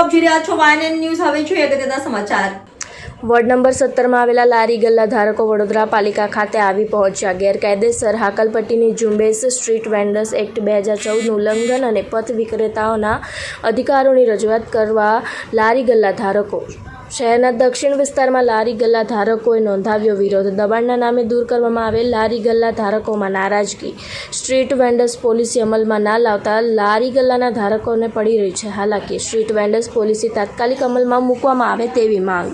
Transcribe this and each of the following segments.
આપ જોઈ રહ્યા છો YNN ન્યૂઝ। હવે જોઈએ અગત્યના સમાચાર। વોર્ડ નંબર 17માં આવેલા લારી ગલ્લા ધારકો વડોદરા પાલિકા ખાતે આવી પહોંચ્યા। ગેરકાયદેસર હાકલપટ્ટીની ઝુંબેશ, સ્ટ્રીટ વેન્ડર્સ એક્ટ 2014નું ઉલ્લંઘન અને પથ વિક્રેતાઓના અધિકારોની રજૂઆત કરવા લારી ગલ્લા ધારકો શહેરના દક્ષિણ વિસ્તારમાં લારી ગલ્લા ધારકોએ નોંધાવ્યો વિરોધ। દબાણના નામે દૂર કરવામાં આવેલ લારી ગલ્લા ધારકોમાં નારાજગી। સ્ટ્રીટ વેન્ડર્સ પોલિસી અમલમાં ના લાવતા લારી ગલ્લાના ધારકોને પડી રહી છે હાલાકી। સ્ટ્રીટ વેન્ડર્સ પોલિસી તાત્કાલિક અમલમાં મૂકવામાં આવે તેવી માંગ।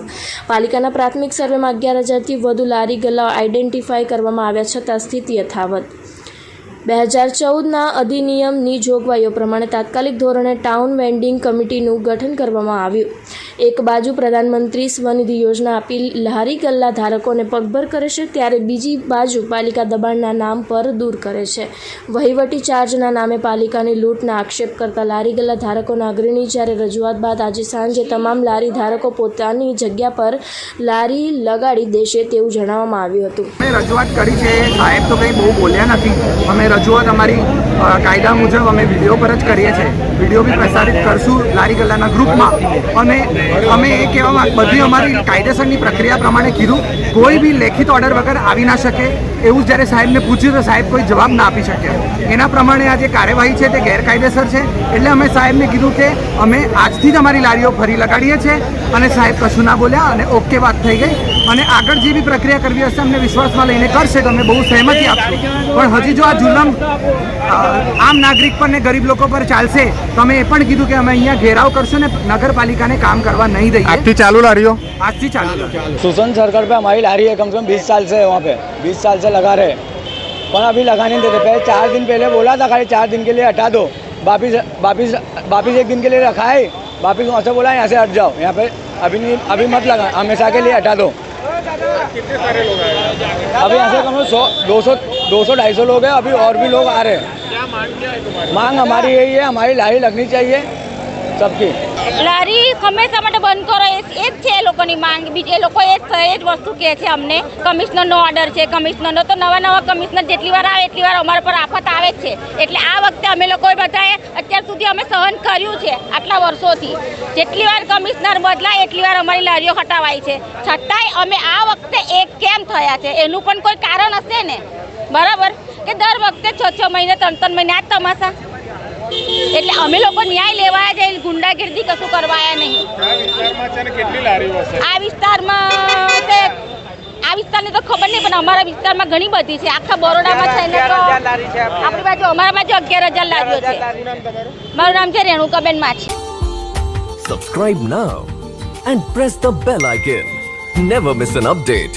પાલિકાના પ્રાથમિક સર્વેમાં 11,000થી વધુ લારી ગલ્લાઓ આઈડેન્ટિફાઈ કરવામાં આવ્યા છતાં સ્થિતિ યથાવત। 2014ના અધિનિયમની જોગવાઈઓ પ્રમાણે તાત્કાલિક ધોરણે ટાઉન વેન્ડિંગ કમિટીનું ગઠન કરવામાં આવ્યું। એક બાજુ પ્રધાનમંત્રી સ્વનિધિ યોજના આપી લારી ગલ્લા ધારકોને પગભર કરે છે, ત્યારે બીજી બાજુ પાલિકા દબાણના નામ પર દૂર કરે છે। વહીવટી ચાર્જના નામે પાલિકાની લૂંટના આક્ષેપ કરતા લારી ગલ્લા ધારકોના અગ્રણી જ્યારે રજૂઆત બાદ આજે સાંજે તમામ લારી ધારકો પોતાની જગ્યા પર લારી લગાડી દેશે તેવું જણાવવામાં આવ્યું હતું। અમે રજૂઆત કરી છે, સાહેબ તો કંઈ બહુ બોલ્યા નથી। અમે રજૂઆત અમારી કાયદા મુજબ અમે વિડીયો પર જ કરીએ છીએ। વિડીયો બી પ્રસારિત કરશું લારી ગલ્લાના ગ્રુપમાં। અને અમે એ કહેવા બધી અમારી કાયદેસરની પ્રક્રિયા પ્રમાણે કીધું, કોઈ બી લેખિત ઓર્ડર વગર આવી ના શકે એવું જ્યારે સાહેબને પૂછ્યું તો સાહેબ કોઈ જવાબ ના આપી શક્યા। એના પ્રમાણે આ જે કાર્યવાહી છે તે ગેરકાયદેસર છે, એટલે અમે સાહેબને કીધું કે અમે આજથી જ અમારી લારીઓ ફરી લગાડીએ છીએ। અને સાહેબ કશું ના બોલ્યા અને ઓકે વાત થઈ ગઈ। અને આગળ જે બી પ્રક્રિયા કરવી હશે અમને વિશ્વાસમાં લઈને કરશે તો અમે બહુ સહેમતી આપશું। પણ હજી જો આ જુલમ આમ નાગરિક પર ને ગરીબ લોકો પર ચાલશે તો અમે એ પણ કીધું કે અમે અહીંયા ઘેરાવ કરશું ને નગरपालिका ने काम करवा नहीं देंगे। आज चालू ला रही हो? आज से चालू। सुसन सर्कल पे हमारी लारी है, कम से कम 20 साल से वहाँ पे 20 साल से लगा रहे, पर अभी लगा नहीं देते। पहले 4 दिन पहले बोला था खाली 4 दिन के लिए हटा दो, वापिस 1 दिन के लिए रखा है, वापिस वहाँ से बोला यहाँ से हट जाओ, यहाँ पे अभी मत लगा, हमेशा के लिए हटा दो। कितने सारे लोग आए? अभी यहाँ से कम से 200-250 लोग हैं, अभी और भी लोग आ रहे हैं। क्या मांग क्या है तुम्हारी? मांग हमारी यही है, हमारी लारी लगनी चाहिए सबकी। લારી હંમેશા માટે બંધ કરો એ જ છે એ લોકોની માંગ। બીજી એ લોકો એ જ વસ્તુ કહે છે અમને। કમિશનરનો ઓર્ડર છે, કમિશનરનો તો નવા કમિશનર જેટલી વાર આવે એટલી વાર અમારા પર આફત આવે જ છે। એટલે આ વખતે અમે લોકોએ બધાએ અત્યાર સુધી અમે સહન કર્યું છે આટલા વર્ષોથી। જેટલી વાર કમિશનર બદલાય એટલી વાર અમારી લારીઓ હટાવાય છે, છતાંય અમે આ વખતે એક કેમ થયા છે એનું પણ કોઈ કારણ હશે ને, બરાબર? કે દર વખતે 6 મહિને 3 મહિને આ તમાશા। એટલે અમે લોકો ન્યાય લેવા જાય, ગુંડાગીરી કશું કરવાયા નહીં। આ વિસ્તારની તો ખબર નહીં, પણ અમારા વિસ્તારમાં ઘણી બધી છે। આખા બરોડામાં છે ને તો આપણી બાજુ અમારા બાજુ 11,000 લારીઓ છે। મારું નામ છે રેણુકાબેન માછી। Subscribe now and press the bell icon. Never miss an update.